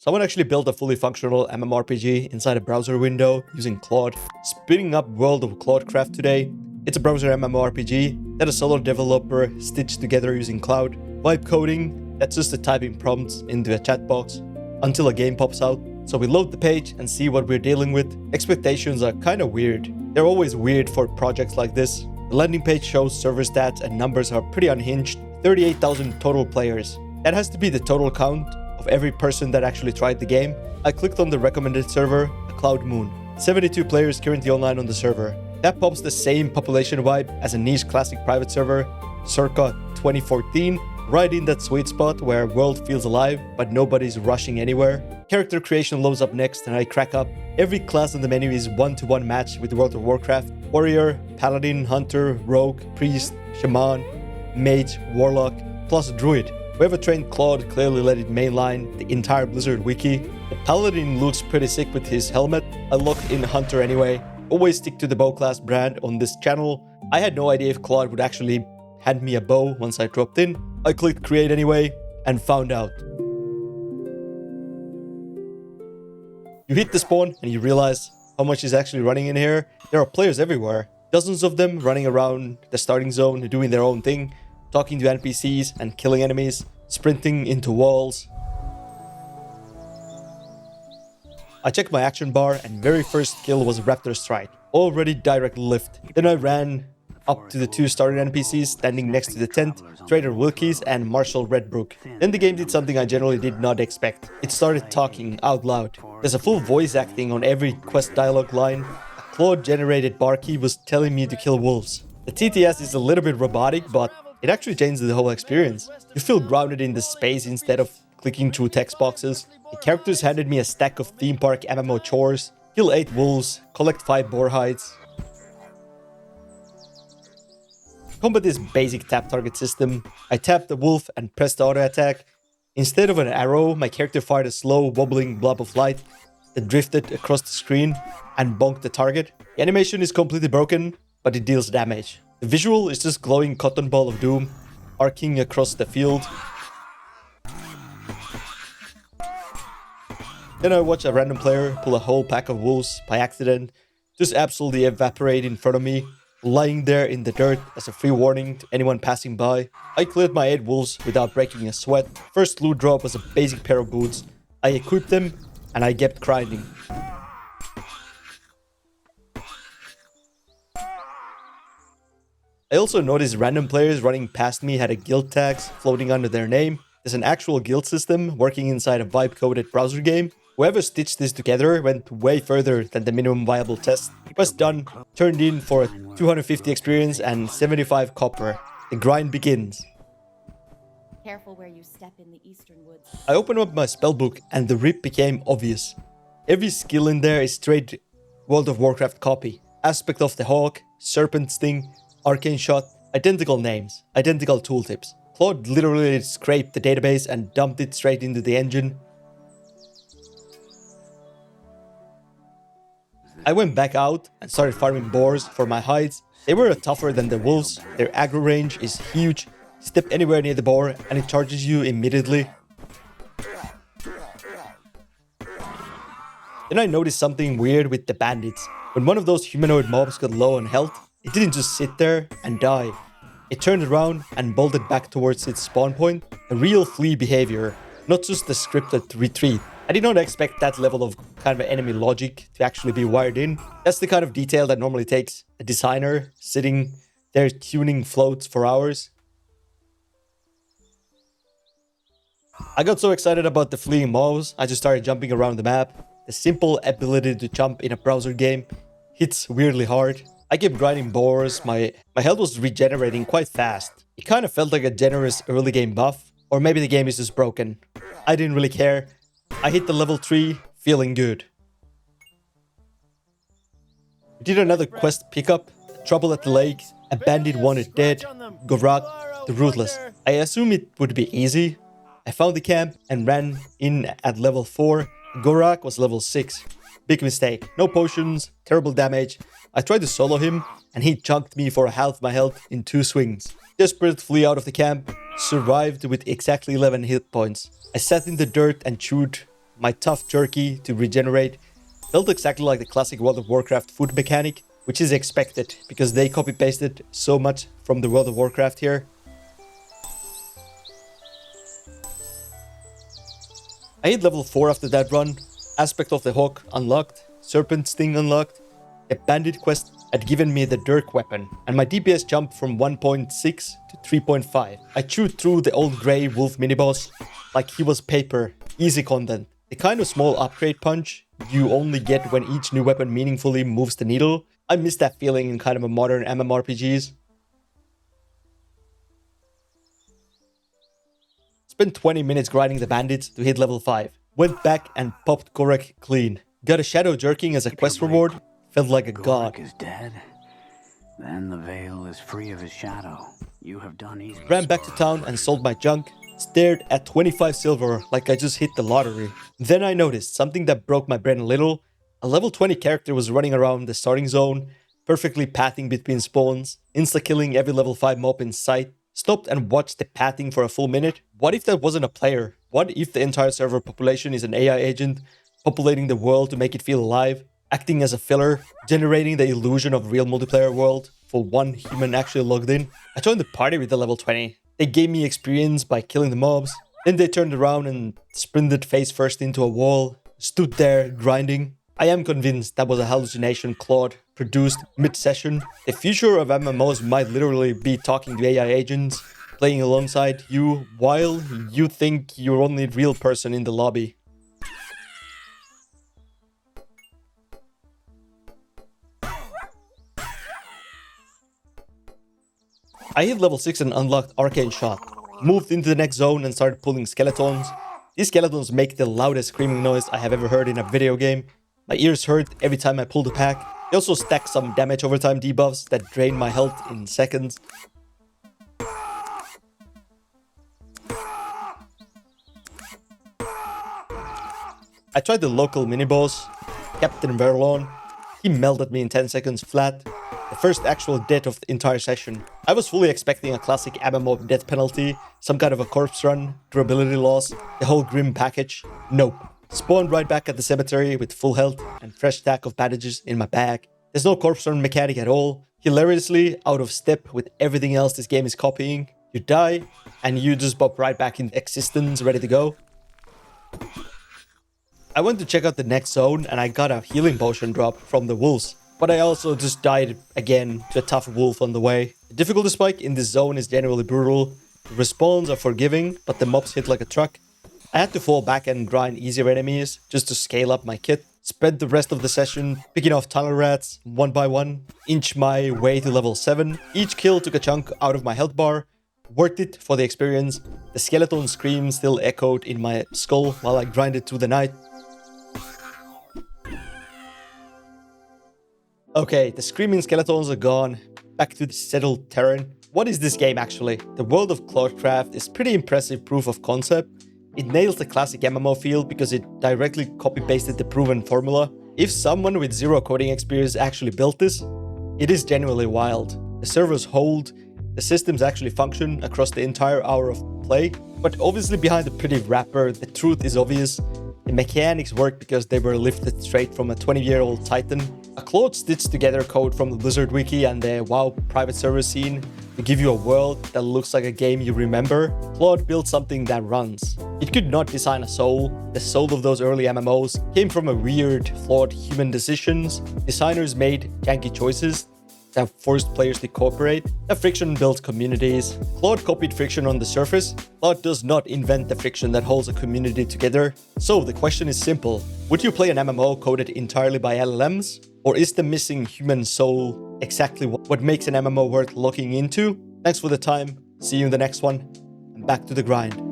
Someone actually built a fully functional MMORPG inside a browser window using Claude, spinning up World of Claudecraft today. It's a browser MMORPG that a solo developer stitched together using Cloud. Vibe coding, that's just the typing prompts into a chat box until a game pops out. So we load the page and see what we're dealing with. Expectations are kind of weird. They're always weird for projects like this. The landing page shows server stats and numbers are pretty unhinged. 38,000 total players. That has to be the total count of every person that actually tried the game. I clicked on the recommended server, the Cloud Moon. 72 players currently online on the server. That pops the same population vibe as a niche classic private server, circa 2014, right in that sweet spot where world feels alive, but nobody's rushing anywhere. Character creation loads up next and I crack up. Every class on the menu is one-to-one match with World of Warcraft. Warrior, Paladin, Hunter, Rogue, Priest, Shaman, Mage, Warlock, plus Druid. Whoever trained Claude clearly let it mainline the entire Blizzard wiki. The Paladin looks pretty sick with his helmet. I locked in Hunter anyway. Always stick to the bow class brand on this channel. I had no idea if Claude would actually hand me a bow once I dropped in. I clicked create anyway and found out. You hit the spawn and you realize how much is actually running in here. There are players everywhere. Dozens of them running around the starting zone, doing their own thing, talking to NPCs and killing enemies, sprinting into walls. I checked my action bar and very first kill was Raptor Strike, already direct lift. Then I ran up to the two starter NPCs standing next to the tent, Trader Wilkes and Marshal Redbrook. Then the game did something I generally did not expect. It started talking out loud. There's a full voice acting on every quest dialogue line. A Claude-generated barkeep was telling me to kill wolves. The TTS is a little bit robotic, but it actually changes the whole experience. You feel grounded in the space instead of clicking through text boxes. The characters handed me a stack of theme park MMO chores. Kill 8 wolves, collect 5 boar hides. Combat is basic tap target system. I tapped the wolf and pressed the auto attack. Instead of an arrow, my character fired a slow, wobbling blob of light that drifted across the screen and bonked the target. The animation is completely broken, but it deals damage. The visual is just glowing cotton ball of doom, arcing across the field. Then I watch a random player pull a whole pack of wolves by accident, just absolutely evaporate in front of me, lying there in the dirt as a free warning to anyone passing by. I cleared my 8 wolves without breaking a sweat. First loot drop was a basic pair of boots. I equipped them and I kept grinding. I also noticed random players running past me had a guild tags floating under their name. There's an actual guild system working inside a vibe-coded browser game. Whoever stitched this together went way further than the minimum viable test. It was done, turned in for 250 experience and 75 copper. The grind begins. Careful where you step in the eastern woods. I opened up my spellbook and the rip became obvious. Every skill in there is straight World of Warcraft copy. Aspect of the Hawk, Serpent Sting, Arcane Shot, identical names, identical tooltips. Claude literally scraped the database and dumped it straight into the engine. I went back out and started farming boars for my hides. They were tougher than the wolves, their aggro range is huge. Step anywhere near the boar and it charges you immediately. Then I noticed something weird with the bandits. When one of those humanoid mobs got low on health, it didn't just sit there and die. It turned around and bolted back towards its spawn point. A real flea behavior, not just the scripted retreat. I did not expect that level of kind of enemy logic to actually be wired in. That's the kind of detail that normally takes a designer sitting there tuning floats for hours. I got so excited about the fleeing mobs, I just started jumping around the map. The simple ability to jump in a browser game hits weirdly hard. I kept grinding boars, my health was regenerating quite fast. It kind of felt like a generous early game buff, or maybe the game is just broken. I didn't really care. I hit the level 3, feeling good. We did another quest pickup, Trouble at the Lake, a bandit wanted dead, Gorak, the Ruthless. I assume it would be easy. I found the camp and ran in at level 4. Gorak was level 6. Big mistake. No potions, terrible damage. I tried to solo him and he chunked me for half my health in 2 swings. Desperate flee out of the camp, survived with exactly 11 hit points. I sat in the dirt and chewed my tough jerky to regenerate felt exactly like the classic World of Warcraft food mechanic, which is expected because they copy-pasted so much from the World of Warcraft here. I hit level 4 after that run, Aspect of the Hawk unlocked, Serpent Sting unlocked, a bandit quest had given me the Dirk weapon, and my DPS jumped from 1.6 to 3.5. I chewed through the old grey wolf miniboss like he was paper, easy content. The kind of small upgrade punch you only get when each new weapon meaningfully moves the needle. I miss that feeling in kind of a modern MMORPGs. Spent 20 minutes grinding the bandits to hit level 5. Went back and popped Gorek clean. Got a shadow jerking as a quest reward. Felt like a god. Gorek is dead. Then the veil is free of his shadow. You have done easy. Ran back to town and sold my junk. Stared at 25 silver like I just hit the lottery. Then I noticed something that broke my brain a little. A level 20 character was running around the starting zone, perfectly pathing between spawns, insta-killing every level 5 mob in sight. Stopped and watched the pathing for a full minute. What if that wasn't a player? What if the entire server population is an AI agent, populating the world to make it feel alive, acting as a filler, generating the illusion of real multiplayer world for one human actually logged in? I joined the party with the level 20. They gave me experience by killing the mobs. Then they turned around and sprinted face first into a wall, stood there grinding. I am convinced that was a hallucination Claude produced mid-session. The future of MMOs might literally be talking to AI agents, playing alongside you while you think you're only real person in the lobby. I hit level 6 and unlocked Arcane Shot. Moved into the next zone and started pulling skeletons. These skeletons make the loudest screaming noise I have ever heard in a video game. My ears hurt every time I pulled a pack. They also stack some damage over time debuffs that drain my health in seconds. I tried the local mini-boss, Captain Verlon. He melted me in 10 seconds flat. The first actual death of the entire session. I was fully expecting a classic MMO death penalty, some kind of a corpse run, durability loss, the whole grim package. Nope. Spawned right back at the cemetery with full health and fresh stack of bandages in my bag. There's no corpse run mechanic at all. Hilariously out of step with everything else this game is copying. You die and you just pop right back in existence, ready to go. I went to check out the next zone and I got a healing potion drop from the wolves. But I also just died again to a tough wolf on the way. The difficulty spike in this zone is generally brutal. The respawns are forgiving, but the mobs hit like a truck. I had to fall back and grind easier enemies just to scale up my kit. Spent the rest of the session picking off tunnel rats one by one, inch my way to level 7. Each kill took a chunk out of my health bar. Worth it for the experience. The skeleton scream still echoed in my skull while I grinded through the night. Okay, the screaming skeletons are gone. Back to the settled terrain. What is this game actually? The World of Claudecraft is pretty impressive proof of concept. It nails the classic MMO feel because it directly copy-pasted the proven formula. If someone with zero coding experience actually built this, it is genuinely wild. The servers hold, the systems actually function across the entire hour of play. But obviously behind the pretty wrapper, the truth is obvious. The mechanics work because they were lifted straight from a 20-year-old titan. A Claude stitched together code from the Blizzard wiki and the WoW private server scene to give you a world that looks like a game you remember. Claude built something that runs. It could not design a soul. The soul of those early MMOs came from a weird, flawed human decisions. Designers made janky choices that forced players to cooperate. That friction built communities. Claude copied friction on the surface. Claude does not invent the friction that holds a community together. So the question is simple. Would you play an MMO coded entirely by LLMs? Or is the missing human soul exactly what makes an MMO worth looking into? Thanks for the time. See you in the next one. And back to the grind.